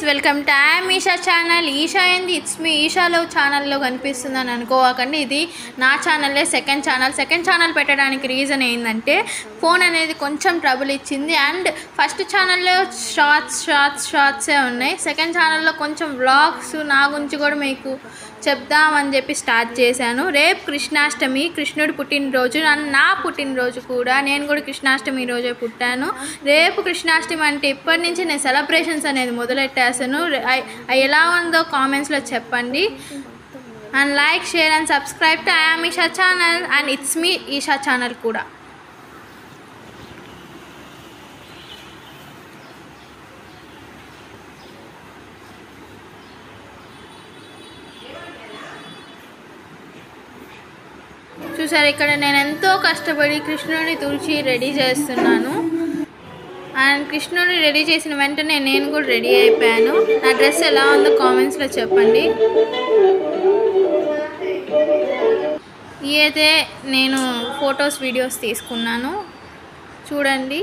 Welcome to Eesha channel. Eesha ఏంది it's me ఈషాలో ఛానల్లో కనిపిస్తుందని అనుకోవకండి. ఇది నా ఛానల్లే సెకండ్ ఛానల్ పెట్టడానికి రీజన్ ఏంటంటే ఫోన్ అనేది కొంచెం ట్రబుల్ ఇచ్చింది. అండ్ ఫస్ట్ ఛానల్లో షార్ట్సే ఉన్నాయి. సెకండ్ ఛానల్లో కొంచెం వ్లాగ్స్ నా గురించి కూడా మీకు చెప్దామని చెప్పి స్టార్ట్ చేశాను. రేపు కృష్ణాష్టమి, కృష్ణుడి పుట్టినరోజు, నా పుట్టినరోజు కూడా. నేను కూడా కృష్ణాష్టమి రోజే పుట్టాను. రేపు కృష్ణాష్టమి అంటే ఇప్పటి నుంచి నేను సెలబ్రేషన్స్ అనేది మొదలెట్టేసాను. ఎలా ఉందో కామెంట్స్లో చెప్పండి. And like, share and subscribe to I'm Eesha channel and it's me Eesha channel కూడా. చూసారు, ఇక్కడ నేను ఎంతో కష్టపడి కృష్ణుడిని తుడిచి రెడీ చేస్తున్నాను. అండ్ కృష్ణుడిని రెడీ చేసిన వెంటనే నేను కూడా రెడీ అయిపోయాను. నా డ్రెస్ ఎలా ఉందో కామెంట్స్లో చెప్పండి. ఇదే నేను ఫొటోస్, వీడియోస్ తీసుకున్నాను, చూడండి.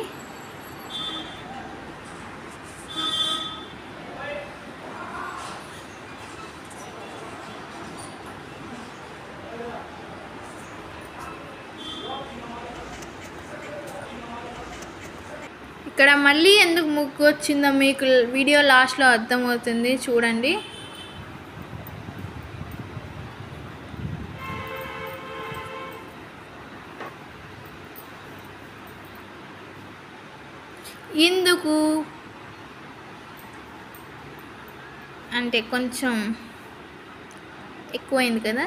ఇక్కడ మళ్ళీ ఎందుకు ముగ్గు వచ్చిందో మీకు వీడియో లాస్ట్లో అర్థమవుతుంది, చూడండి. ఎందుకు అంటే కొంచెం ఎక్కువైంది కదా,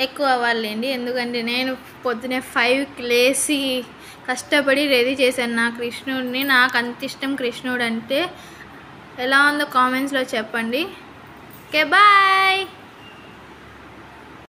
ఎక్కువ అవ్వాలండి. ఎందుకంటే నేను పొద్దునే 5కి లేచి కష్టపడి రెడీ చేశాను నా కృష్ణుడిని. నాకు అంత ఇష్టం కృష్ణుడు అంటే. ఎలా ఉందో కామెంట్స్లో చెప్పండి. Okay, bye.